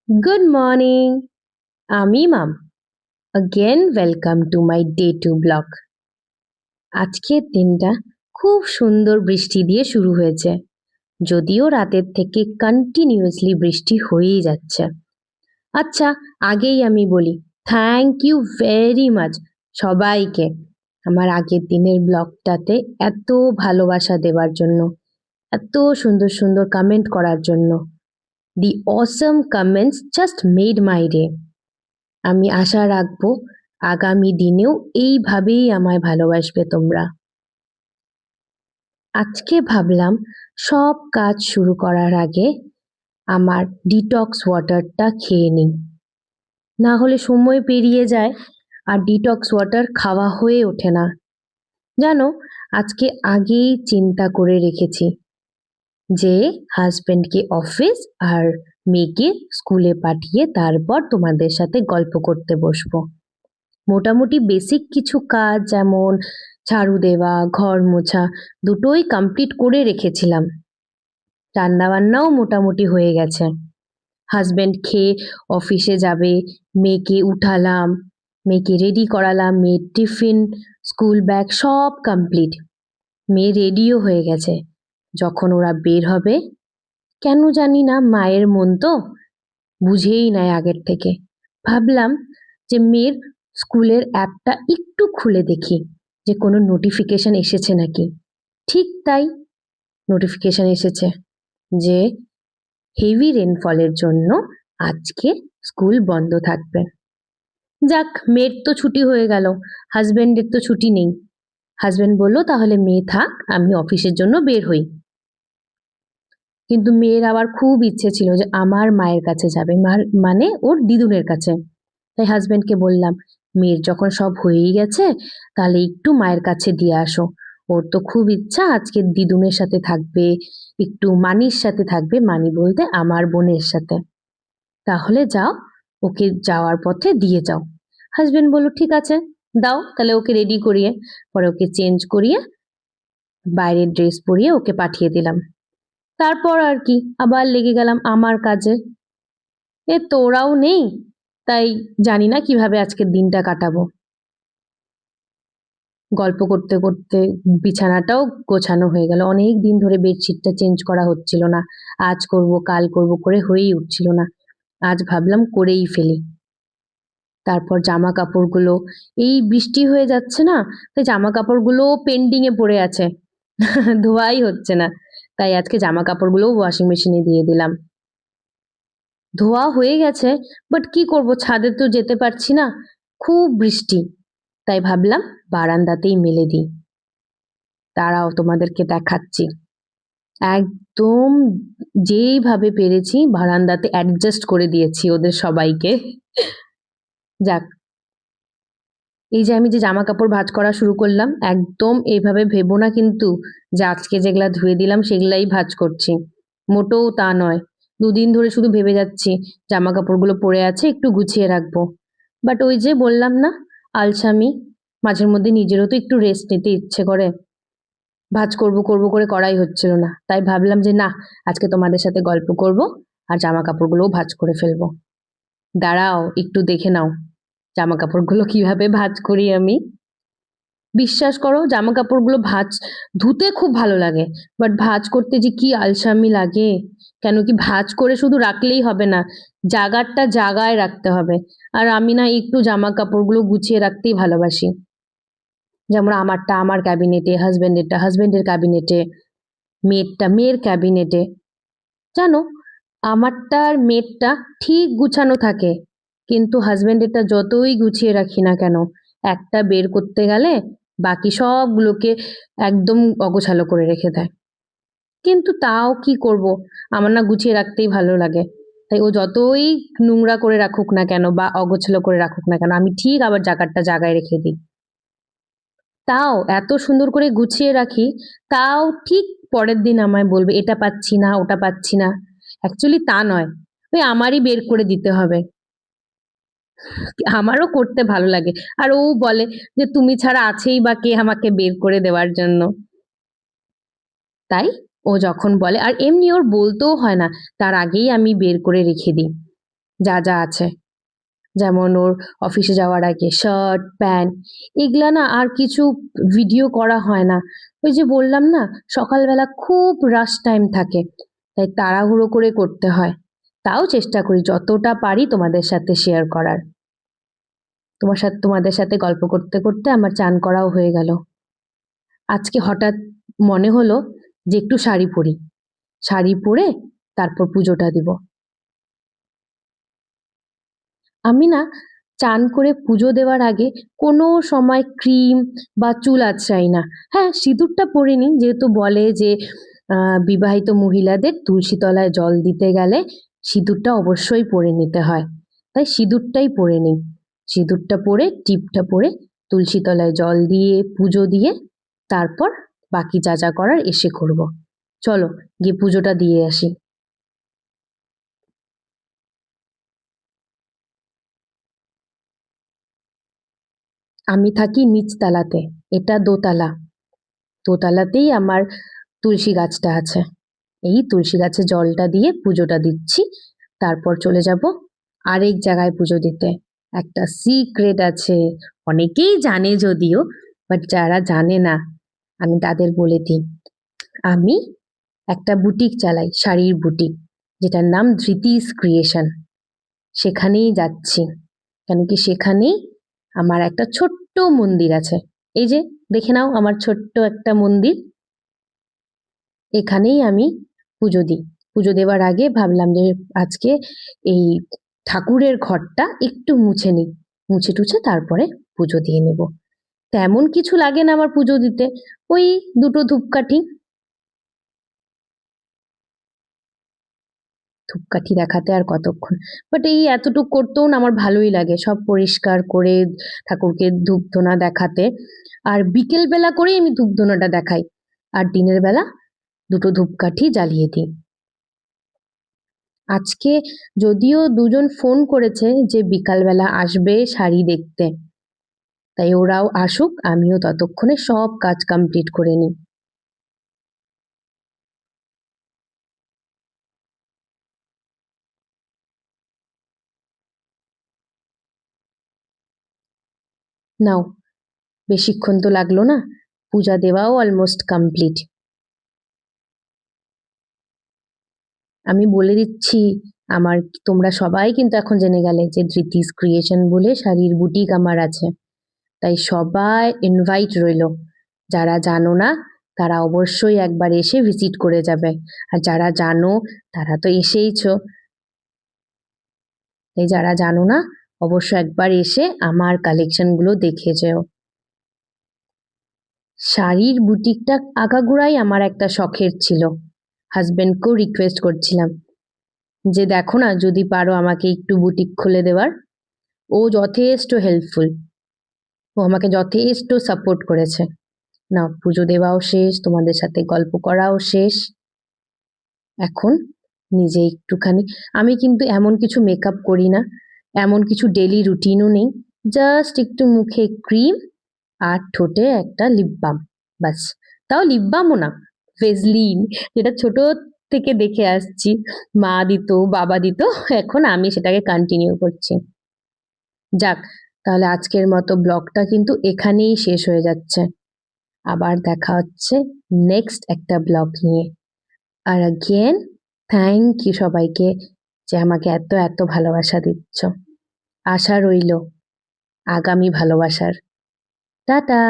Good morning. আমি মাম। Again welcome to my day 2 blog. আজকের দিনটা খুব সুন্দর বৃষ্টি দিয়ে শুরু হয়েছে। যদিও রাতের থেকে কন্টিনিউয়াসলি বৃষ্টি হয়েই যাচ্ছে। আচ্ছা, আগেই আমি বলি থ্যাংক ইউ ভেরি মাচ সবাইকে আমার আগের দিনের ব্লগটাতে এত ভালোবাসা দেওয়ার জন্য, এত সুন্দর সুন্দর কমেন্ট করার জন্য। The awesome comments just made my day. আমি আশা রাখবো আগামী দিনেও এইভাবেই আমায় ভালোবাসবে তোমরা। আজকে ভাবলাম সব কাজ শুরু করার আগে আমার ডিটক্স ওয়াটারটা খেয়ে নিই, না হলে সময় পেরিয়ে যায় আর ডিটক্স ওয়াটার খাওয়া হয়ে ওঠে না। জানো, আজকে আগেই চিন্তা করে রেখেছি যে হাজবেন্ডকে অফিস আর মেয়েকে স্কুলে পাঠিয়ে তারপর তোমাদের সাথে গল্প করতে বসবো। মোটামুটি বেসিক কিছু কাজ যেমন ঝাড়ু দেওয়া, ঘর মোছা দুটোই কমপ্লিট করে রেখেছিলাম। রান্নাবান্নাও মোটামুটি হয়ে গেছে। হাজবেন্ড খেয়ে অফিসে যাবে, মেয়েকে উঠালাম, মেয়েকে রেডি করালাম, মেয়ের টিফিন, স্কুল ব্যাগ সব কমপ্লিট। মেয়ে রেডিও হয়ে গেছে। যখন ওরা বের হবে, কেন জানি না মায়ের মন তো বুঝেই নেয় আগের থেকে। ভাবলাম যে মেয়ের স্কুলের অ্যাপটা একটু খুলে দেখি যে কোনো নোটিফিকেশন এসেছে নাকি। ঠিক তাই, নোটিফিকেশন এসেছে যে হেভি রেনফলের জন্য আজকে স্কুল বন্ধ থাকবে। যাক, মেয়ের তো ছুটি হয়ে গেল, হাজবেন্ডের তো ছুটি নেই। হাজবেন্ড বলল তাহলে মেয়ে থাক, আমি অফিসের জন্য বের হই। কিন্তু মেয়ের আবার খুব ইচ্ছে ছিল যে আমার মায়ের কাছে যাবে, মানে ওর দিদুনের কাছে। তাই হাজবেন্ডকে বললাম মেয়ের যখন সব হয়েই গেছে তাহলে একটু মায়ের কাছে দিয়ে আসো। ওর তো খুব ইচ্ছা আজকে দিদুনের সাথে থাকবে, একটু মানির সাথে থাকবে, মানি বলতে আমার বোনের সাথে। তাহলে যাও, ওকে যাওয়ার পথে দিয়ে যাও। হাজবেন্ড বলল ঠিক আছে দাও, তাহলে ওকে রেডি করিয়ে পরে ওকে চেঞ্জ করিয়ে বাইরের ড্রেস পরিয়ে ওকে পাঠিয়ে দিলাম। তারপর আর কি, আবার লেগে গেলাম আমার কাজে। তোরাও নেই, তাই জানি না কিভাবে আজকের দিনটা কাটাবো। গল্প করতে করতে বিছানাটাও গোছানো হয়ে গেল। অনেক দিন ধরে বেডশিটটা চেঞ্জ করা হচ্ছিল না, আজ করব কাল করব করে হয়েই উঠছিল না। আজ ভাবলাম করেই ফেলি। তারপর জামা কাপড়গুলো, এই বৃষ্টি হয়ে যাচ্ছে না, তাই জামা কাপড়গুলো পেন্ডিং এ পড়ে আছে, ধোয়াই হচ্ছে না। তাই আজকে জামা কাপড়গুলো ওয়াশিং মেশিনে দিয়ে দিলাম। ধোয়া হয়ে গেছে, বাট কি করব, ছাদে তো যেতে পারছি না, খুব বৃষ্টি। তাই ভাবলাম বারান্দাতেই মেলে দিই। তারাও তোমাদেরকে দেখাচ্ছি, একদম যেইভাবে পেরেছি বারান্দাতে অ্যাডজাস্ট করে দিয়েছি ওদের সবাইকে। যাক, এই যে আমি যে জামা কাপড় ভাঁজ করা শুরু করলাম, একদম এইভাবে ভেবো না কিন্তু যে আজকে যেগুলা ধুয়ে দিলাম সেগুলাই ভাঁজ করছি, মোটেও তা নয়। দুদিন ধরে শুধু ভেবে যাচ্ছি জামা কাপড়গুলো পড়ে আছে, একটু গুছিয়ে রাখবো। বাট ওই যে বললাম না, আলসামি, মাঝের মধ্যে নিজেরও তো একটু রেস্ট নিতে ইচ্ছে করে। ভাঁজ করব করব করে করাই হচ্ছিল না, তাই ভাবলাম যে না, আজকে তোমাদের সাথে গল্প করব আর জামা কাপড়গুলোও ভাঁজ করে ফেলবো। দাঁড়াও একটু দেখে নাও জামা কাপড়গুলো কিভাবে ভাঁজ করি আমি। বিশ্বাস করো, জামা কাপড়গুলো ধুতে খুব ভালো লাগে, বাট ভাঁজ করতে যে কি আলসামি লাগে। কেন কি, ভাঁজ করে শুধু রাখলেই হবে না, জায়গাটা জায়গায় রাখতে হবে। আর আমি না একটু জামা কাপড়গুলো গুছিয়ে রাখতেই ভালোবাসি। যেমন আমারটা আমার ক্যাবিনেটে, হাজবেন্ডেরটা হাজবেন্ডের ক্যাবিনেটে, মেয়েরটা মেয়ের ক্যাবিনেটে। জানো, আমারটা আর মেয়েরটা ঠিক গুছানো থাকে, কিন্তু হাজবেন্ডেরটা যতই গুছিয়ে রাখি না কেন, একটা বের করতে গেলে বাকি সবগুলোকে একদম অগোছালো করে রেখে দেয়। কিন্তু তাও কি করব, আমার না গুছিয়ে রাখতেই ভালো লাগে। তাই ও যতই নোংরা করে রাখুক না কেন বা অগোছালো করে রাখুক না কেন, আমি ঠিক আবার জায়গাটা জায়গায় রেখে দিই। তাও এত সুন্দর করে গুছিয়ে রাখি, তাও ঠিক পরের দিন আমায় বলবে এটা পাচ্ছি না ওটা পাচ্ছি না। অ্যাকচুয়ালি তা নয়, ওই আমারই বের করে দিতে হবে। আমারও করতে ভালো লাগে, আর ও বলে যে তুমি ছাড়া আছেই বা কে আমাকে বের করে দেওয়ার জন্য। তাই ও যখন বলে, আর এমনি ওর বলতেও হয় না, তার আগেই আমি বের করে রেখে দিই। যা যা আছে, যেমন ওর অফিসে যাওয়ার আগে শার্ট প্যান্ট, এগুলা না আর কিছু ভিডিও করা হয় না। ওই যে বললাম না, সকালবেলা খুব রাশ টাইম থাকে, তাই তাড়াহুড়ো করে করতে হয়। তাও চেষ্টা করি যতটা পারি তোমাদের সাথে শেয়ার করার। তোমাদের সাথে গল্প করতে করতে আমার চান করাও হয়ে গেল। আজকে হঠাৎ মনে হলো যে একটু শাড়ি পরি, শাড়ি পরে তারপর পুজোটা দিব। আমি না চান করে পুজো দেওয়ার আগে কোনো সময় ক্রিম বা চুল আঁচড়াই না। হ্যাঁ, সিঁদুরটা পরে নিই, যেহেতু বলে যে বিবাহিত মহিলাদের তুলসী তলায় জল দিতে গেলে সিঁদুরটা অবশ্যই পরে নিতে হয়, তাই সিঁদুরটাই পরে নিই। সিঁদুরটা পরে টিপটা পরে তুলসী তলায় জল দিয়ে পুজো দিয়ে তারপর বাকি যা যা করার এসে করব। চলো গিয়ে পুজোটা দিয়ে আসি। আমি থাকি নিচতলাতে, এটা দোতলা। দোতলাতেই আমার তুলসী গাছটা আছে। এই তুলসী গাছে জলটা দিয়ে পুজোটা দিচ্ছি, তারপর চলে যাব আরেক জায়গায় পুজো দিতে। একটা সিক্রেট আছে, অনেকেই জানে যদিও, বাট যারা জানে না আমি তাদের বলে দিই। আমি একটা বুটিক চালাই, শাড়ির বুটিক, যেটার নাম ধৃতিস ক্রিয়েশন। সেখানেই যাচ্ছি, কেন কি সেখানেই আমার একটা ছোট্ট মন্দির আছে। এই যে দেখে নাও আমার ছোট্ট একটা মন্দির, এখানেই আমি পুজো দিই। পুজো দেওয়ার আগে ভাবলাম যে আজকে এই ঠাকুরের ঘরটা একটু মুছে নিই, মুছে টুছে তারপরে পুজো দিয়ে নেব। তেমন কিছু লাগে না আমার পুজো দিতে, ওই দুটো ধূপকাঠি। ধূপকাঠি দেখাতে আর কতক্ষণ, বাট এই এতটুক করতেও না আমার ভালোই লাগে, সব পরিষ্কার করে ঠাকুরকে ধূপধুনা দেখাতে। আর বিকেল বেলা করেই আমি ধূপধুনাটা দেখাই, আর দিনের বেলা দুটো ধূপকাঠি জ্বালিয়ে দিই। আজকে যদিও দুজন ফোন করেছে যে বিকালবেলা আসবে শাড়ি দেখতে, তাই ওরাও আসুক, আমিও ততক্ষণে সব কাজ কমপ্লিট করে নিই। নাও, বেশিক্ষণ তো লাগলো না, পূজা দেওয়াও অলমোস্ট কমপ্লিট। আমি বলে দিচ্ছি, আমার তোমরা সবাই কিন্তু এখন জেনে গেলে যে ধৃতিস ক্রিয়েশন বলে শাড়ির বুটিক আমার আছে, তাই সবাই ইনভাইট রইল। যারা জানো না তারা অবশ্যই একবার এসে ভিজিট করে যাবে, আর যারা জানো তারা তো এসেইছো, তাই যারা জানো না অবশ্যই একবার এসে আমার কালেকশনগুলো দেখে যেও। শাড়ির বুটিকটা আগাগোড়াই আমার একটা শখের ছিল। হাজবেন্ডকেও রিকোয়েস্ট করছিলাম যে দেখো না যদি পারো আমাকে একটু বুটিক খুলে দেওয়ার। ও যথেষ্ট হেল্পফুল, ও আমাকে যথেষ্ট সাপোর্ট করেছে। না, পুজো দেওয়াও শেষ, তোমাদের সাথে গল্প করাও শেষ। এখন নিজে একটুখানি, আমি কিন্তু এমন কিছু মেকআপ করি না, এমন কিছু ডেলি রুটিনও নেই, জাস্ট একটু মুখে ক্রিম আর ঠোঁটে একটা লিপ বাম, বাস। তাও লিপ বামও না, ভেজলিন, যেটা ছোট থেকে দেখে আসছি, মা দিত বাবা দিত, এখন আমি সেটাকে কন্টিনিউ করছি। যাক, তাহলে আজকের মতো ব্লগটা কিন্তু এখানেই শেষ হয়ে যাচ্ছে। আবার দেখা হচ্ছে নেক্সট একটা ব্লগ নিয়ে। আর अगेन থ্যাংক ইউ সবাইকে যে আমাকে এত এত ভালোবাসা দিচ্ছ। আশা রইল আগামী ভালোবাসার। টাটা।